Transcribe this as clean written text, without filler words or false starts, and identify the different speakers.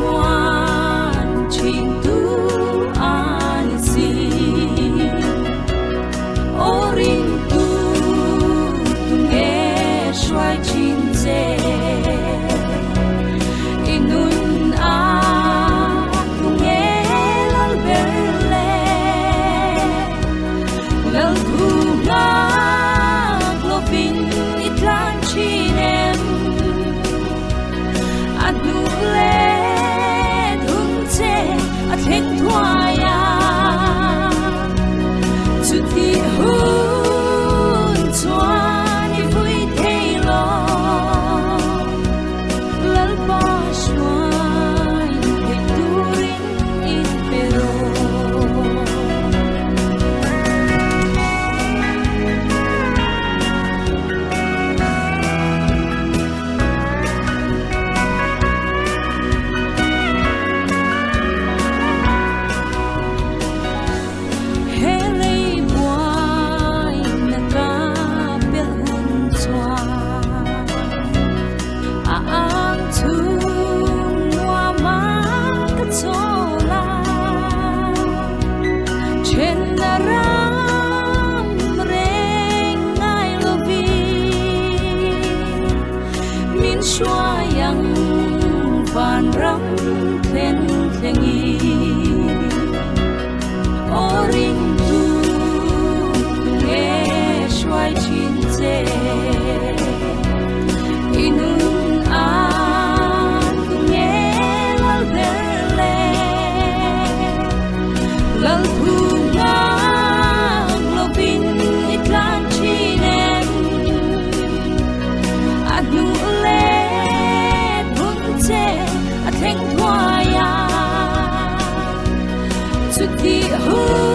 Speaker 1: chuan chinh tu an si o ring tu nghe xoay chin dê inun a nghe lal berle lal thu nga globin itlan chinem adu le dung che at heng thuaya chu ti hun chuan I vui thei lo lal pa chuan thei turin in pero xóa yang van ram khen khengi o ring tu nghe xoay chin dê inun an nghe lal berle lal thu nga globin itlan chinem adu heng thuaya chu ti hu